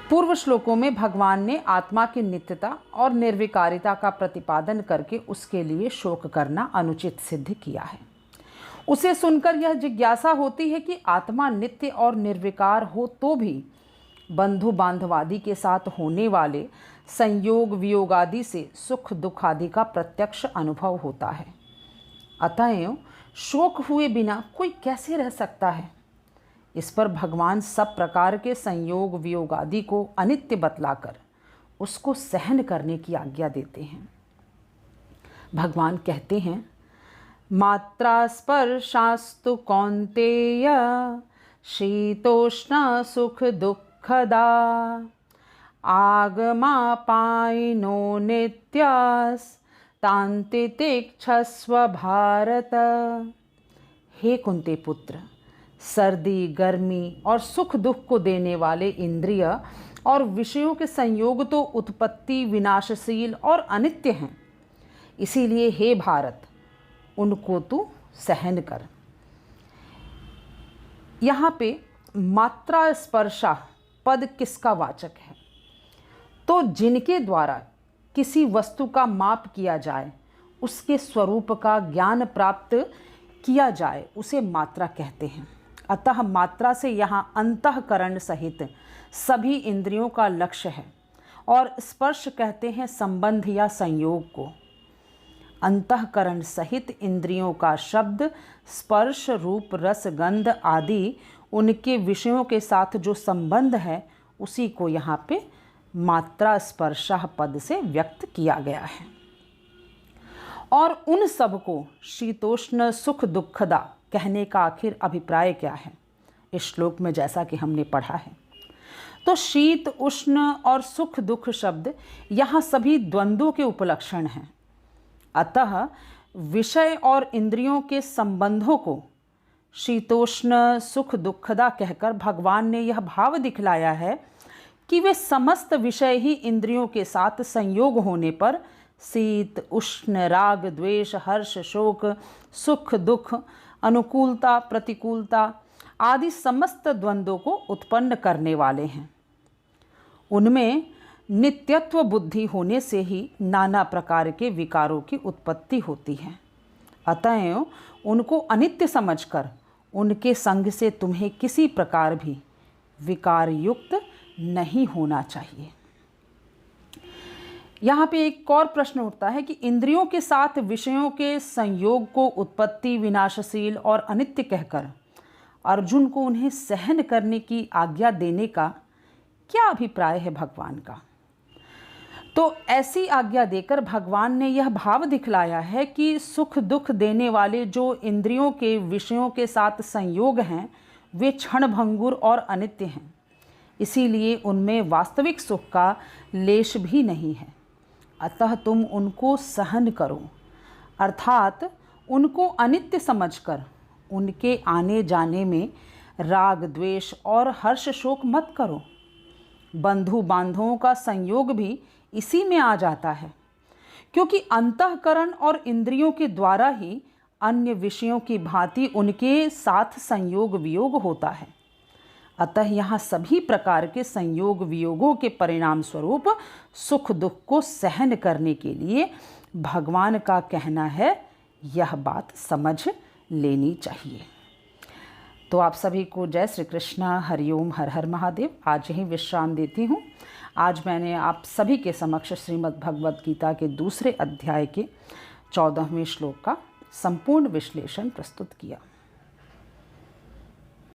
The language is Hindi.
पूर्व श्लोकों में भगवान ने आत्मा की नित्यता और निर्विकारिता का प्रतिपादन करके उसके लिए शोक करना अनुचित सिद्ध किया है। उसे सुनकर यह जिज्ञासा होती है कि आत्मा नित्य और निर्विकार हो तो भी बंधु बांधवादि के साथ होने वाले संयोग वियोग आदि से सुख दुख आदि का प्रत्यक्ष अनुभव होता है। अतएव शोक हुए बिना कोई कैसे रह सकता है। इस पर भगवान सब प्रकार के संयोग वियोग आदि को अनित्य बतलाकर उसको सहन करने की आज्ञा देते हैं। भगवान कहते हैं, मात्रा स्पर्शास्तु कौन्तेय शीतोष्ण सुख दुःखदा आगमापायिनो नित्यास् तान्ति तिक्षस्व भारत। हे कुंती पुत्र, सर्दी गर्मी और सुख दुख को देने वाले इंद्रिय और विषयों के संयोग तो उत्पत्ति विनाशशील और अनित्य हैं। इसीलिए हे भारत, उनको तू सहन कर। यहाँ पे मात्रा स्पर्शा पद किसका वाचक है? तो जिनके द्वारा किसी वस्तु का माप किया जाए, उसके स्वरूप का ज्ञान प्राप्त किया जाए, उसे मात्रा कहते हैं। अतः मात्रा से यहाँ अंतःकरण सहित सभी इंद्रियों का लक्ष्य है और स्पर्श कहते हैं संबंध या संयोग को। अंतःकरण सहित इंद्रियों का शब्द स्पर्श रूप रस गंध आदि उनके विषयों के साथ जो संबंध है उसी को यहाँ पे मात्रा स्पर्शः पद से व्यक्त किया गया है। और उन सब को शीतोष्ण सुख दुःखदा कहने का आखिर अभिप्राय क्या है इस श्लोक में, जैसा कि हमने पढ़ा है। तो शीत उष्ण और सुख दुख शब्द यहाँ सभी द्वंद्वों के उपलक्षण हैं। अतः विषय और इंद्रियों के संबंधों को शीतोष्ण सुख दुखदा कहकर भगवान ने यह भाव दिखलाया है कि वे समस्त विषय ही इंद्रियों के साथ संयोग होने पर शीत उष्ण राग द्वेष हर्ष शोक सुख दुख अनुकूलता प्रतिकूलता आदि समस्त द्वंद्वों को उत्पन्न करने वाले हैं। उनमें नित्यत्व बुद्धि होने से ही नाना प्रकार के विकारों की उत्पत्ति होती है। अतएव उनको अनित्य समझकर उनके संग से तुम्हें किसी प्रकार भी विकार युक्त नहीं होना चाहिए। यहाँ पे एक और प्रश्न उठता है कि इंद्रियों के साथ विषयों के संयोग को उत्पत्ति विनाशशील और अनित्य कहकर अर्जुन को उन्हें सहन करने की आज्ञा देने का क्या अभिप्राय है भगवान का। तो ऐसी आज्ञा देकर भगवान ने यह भाव दिखलाया है कि सुख दुख देने वाले जो इंद्रियों के विषयों के साथ संयोग हैं वे क्षणभंगुर और अनित्य हैं। इसीलिए उनमें वास्तविक सुख का लेश भी नहीं है। अतः तुम उनको सहन करो, अर्थात उनको अनित्य समझकर उनके आने जाने में राग द्वेष और हर्ष शोक मत करो। बंधु बांधवों का संयोग भी इसी में आ जाता है, क्योंकि अंतःकरण और इंद्रियों के द्वारा ही अन्य विषयों की भांति उनके साथ संयोग वियोग होता है। अतः यहाँ सभी प्रकार के संयोग वियोगों के परिणाम स्वरूप सुख दुख को सहन करने के लिए भगवान का कहना है, यह बात समझ लेनी चाहिए। तो आप सभी को जय श्री कृष्णा, हरिओम, हर हर महादेव। आज यहीं विश्राम देती हूँ। आज मैंने आप सभी के समक्ष श्रीमद् भगवद गीता के दूसरे अध्याय के 14वें श्लोक का संपूर्ण विश्लेषण प्रस्तुत किया।